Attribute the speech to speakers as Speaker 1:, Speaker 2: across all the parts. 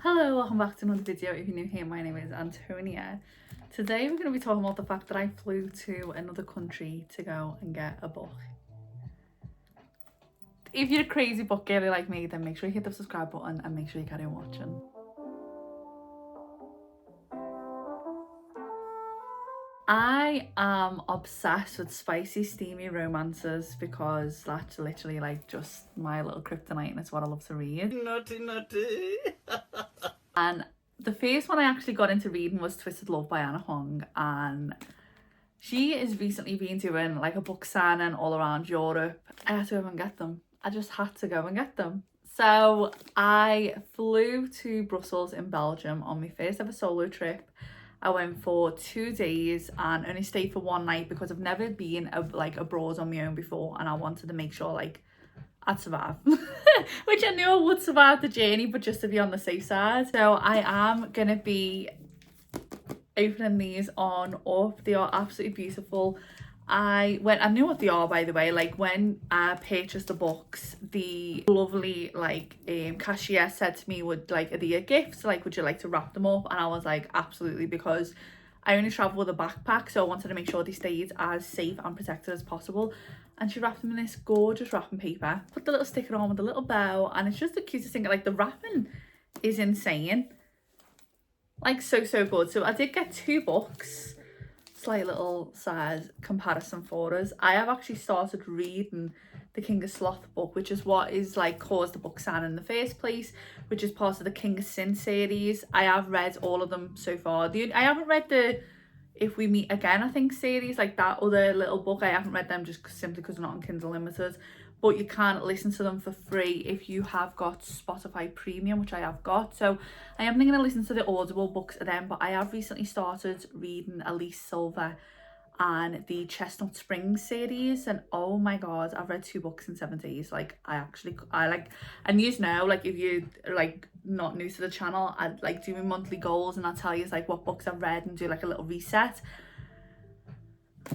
Speaker 1: Hello, welcome back to another video. If you're new here, my name is Antonia. Today we're going to be talking about the fact that I flew to another country to go and get a book. If you're a crazy book girly like me, then make sure you hit the subscribe button and make sure you carry on watching. I am obsessed with spicy, steamy romances because that's literally like just my little kryptonite and it's what I love to read.
Speaker 2: Naughty, naughty.
Speaker 1: And the first one I actually got into reading was Twisted Love by Huang, and she has recently been doing like a book signing all around Europe. I had to go and get them. I just had to go and get them. So I flew to Brussels in Belgium on my first ever solo trip. I went for 2 days and only stayed for one night because I've never been abroad on my own before, and I wanted to make sure like I'd survive. Which I knew I would survive the journey, but just to be on the safe side. So I am gonna be opening these on up. They are absolutely beautiful. I knew what they are, by the way. Like when I purchased the books, the lovely cashier said to me, would like, are they a gift? Like, would you like to wrap them up? And I was like, absolutely, because I only travel with a backpack, so I wanted to make sure they stayed as safe and protected as possible. And she wrapped them in this gorgeous wrapping paper, put the little sticker on with a little bow, and it's just the cutest thing. Like the wrapping is insane, like so good. So I did get 2 books. Slight little size comparison for us. I have actually started reading the King of Sloth book, which is what is like caused the book sign in the first place, which is part of the King of Sin series. I have read all of them so far. I haven't read the If We Meet Again, I think, series, like that other little book. I haven't read them just simply because they're not on Kindle Unlimited, but you can listen to them for free if you have got Spotify Premium, which I have got. So I am thinking of listening to the Audible books of them, but I have recently started reading Elise Silver and the Chestnut Springs series, and oh my god, I've read 2 books in 7 days. Like and you know, like if you like not new to the channel, I like do my monthly goals and I tell you like what books I've read and do like a little reset.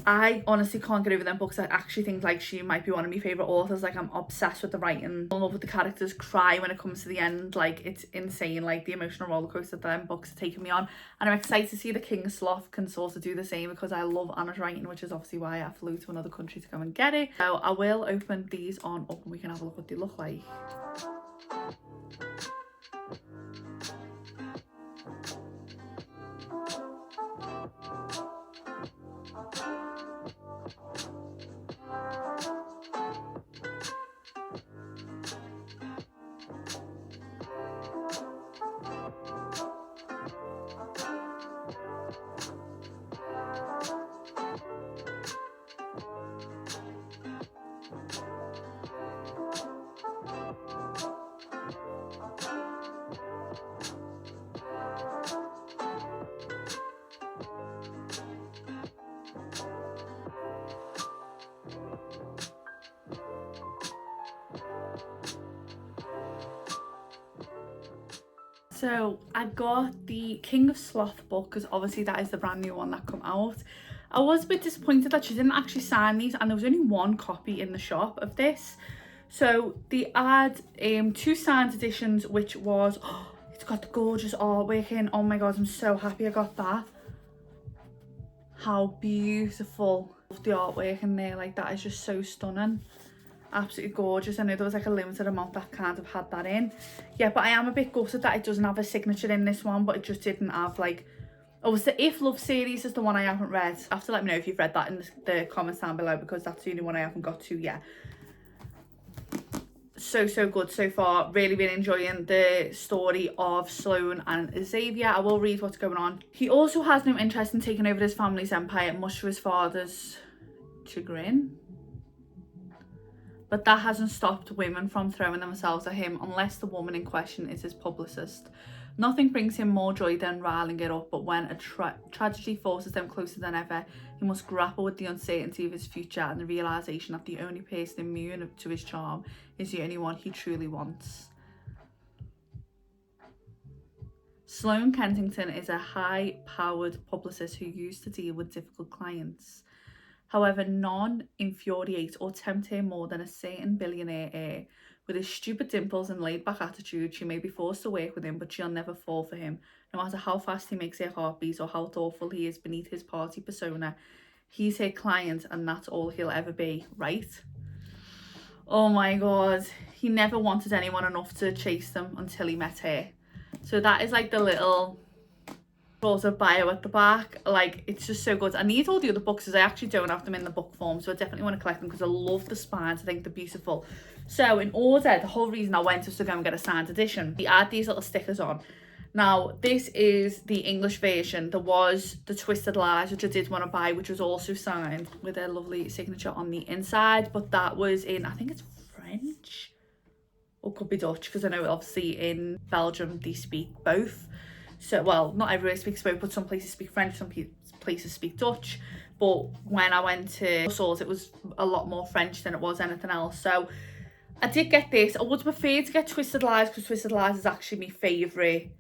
Speaker 1: I honestly can't get over them books. I actually think like she might be one of my favourite authors. Like I'm obsessed with the writing, I'm in love with the characters, cry when it comes to the end. Like it's insane, like the emotional rollercoaster that them books are taking me on. And I'm excited to see the King of Sloth can sort of do the same because I love Anna's writing, which is obviously why I flew to another country to go and get it. So I will open these on up and we can have a look what they look like. So I got the King of Sloth book because obviously that is the brand new one that come out. I was a bit disappointed that she didn't actually sign these, and there was only 1 copy in the shop of this. So they had 2 signed editions, which was, oh, it's got the gorgeous artwork in. Oh my god, I'm so happy I got that. How beautiful the artwork in there, like that is just so stunning. Absolutely gorgeous. I know there was like a limited amount that kind of had that in. Yeah, but I am a bit gutted that it doesn't have a signature in this one, but it just didn't have like, oh, it's the If Love series is the one I haven't read. You have to let me know if you've read that in the comments down below, because that's the only one I haven't got to yet. So good so far. Really enjoying the story of Sloane and Xavier. I will read what's going on. He also has no interest in taking over his family's empire, much to his father's chagrin. But that hasn't stopped women from throwing themselves at him unless the woman in question is his publicist. Nothing brings him more joy than riling it up, but when a tragedy forces them closer than ever, he must grapple with the uncertainty of his future and the realisation that the only person immune to his charm is the only one he truly wants. Sloane Kensington is a high-powered publicist who used to deal with difficult clients. However, none infuriate or tempt him more than a certain billionaire heir With his stupid dimples and laid-back attitude, she may be forced to work with him, but she'll never fall for him. No matter how fast he makes her heart beat or how thoughtful he is beneath his party persona, he's her client and that's all he'll ever be, right? Oh my god. He never wanted anyone enough to chase them until he met her. So that is like the little sort of bio at the back. Like, it's just so good. I need all the other books because I actually don't have them in the book form, so I definitely want to collect them because I love the spines. I think they're beautiful. So in order, the whole reason I went was to go and get a signed edition. We add these little stickers on. Now, this is the English version. There was the Twisted Lies, which I did want to buy, which was also signed with a lovely signature on the inside, but that was in, I think it's French, or could be Dutch, because I know obviously in Belgium they speak both. So, well, not everywhere speaks both, but some places speak French, some places speak Dutch. But when I went to Brussels, it was a lot more French than it was anything else. So I did get this. I would prefer to get Twisted Lies because Twisted Lies is actually my favourite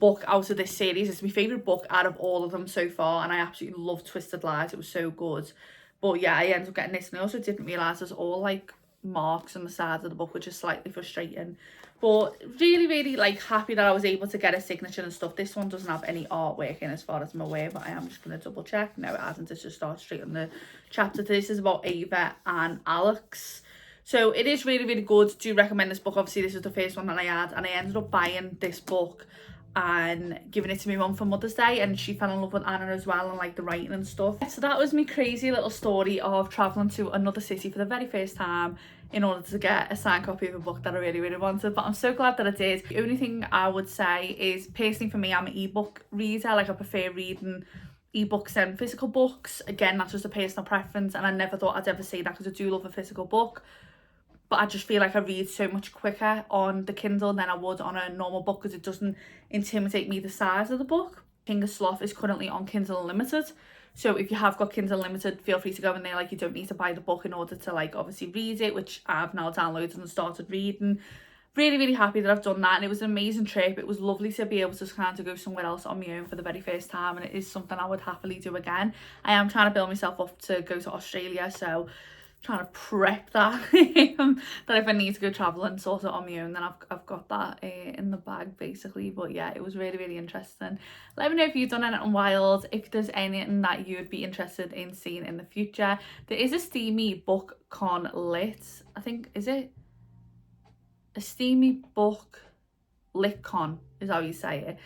Speaker 1: book out of this series. It's my favourite book out of all of them so far, and I absolutely love Twisted Lies. It was so good. But yeah, I ended up getting this, and I also didn't realise there's all like marks on the sides of the book, which is slightly frustrating. But really like happy that I was able to get a signature and stuff. This one doesn't have any artwork in as far as I'm aware, but I am just going to double check. No, it hasn't. It's just starts straight on the chapter. This is about Ava and Alex. So it is really good. Do recommend this book. Obviously this was the first one that I had, and I ended up buying this book and giving it to my mum for Mother's Day, and she fell in love with Anna as well and like the writing and stuff. So that was my crazy little story of travelling to another city for the very first time in order to get a signed copy of a book that I really wanted. But I'm so glad that I did. The only thing I would say is, personally for me, I'm an ebook reader. Like, I prefer reading ebooks and physical books. Again, that's just a personal preference, and I never thought I'd ever say that because I do love a physical book. But I just feel like I read so much quicker on the Kindle than I would on a normal book because it doesn't intimidate me, the size of the book. King of Sloth is currently on Kindle Unlimited. So if you have got Kindle Unlimited, feel free to go in there. Like, you don't need to buy the book in order to like obviously read it, which I've now downloaded and started reading. Really happy that I've done that, and it was an amazing trip. It was lovely to be able to kind of go somewhere else on my own for the very first time, and it is something I would happily do again. I am trying to build myself up to go to Australia, so trying to prep that that if I need to go travel and sort it on my own, then I've got that in the bag basically. But yeah, it was really interesting. Let me know if you've done anything wild, if there's anything that you'd be interested in seeing in the future. There is a steamy book con lit, I think, is it a steamy book lit con is how you say it,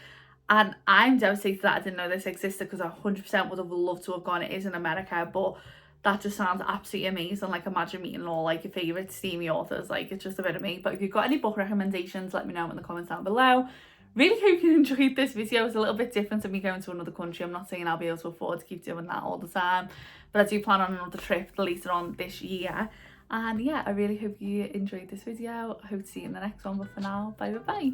Speaker 1: and I'm devastated that I didn't know this existed because I 100% would have loved to have gone. It is in America, but that just sounds absolutely amazing. Like, imagine meeting all like your favourite steamy authors. Like, it's just a bit of me. But if you've got any book recommendations, let me know in the comments down below. Really hope you enjoyed this video. It's a little bit different to me going to another country. I'm not saying I'll be able to afford to keep doing that all the time, but I do plan on another trip later on this year. And yeah, I really hope you enjoyed this video. I hope to see you in the next one, but for now, bye.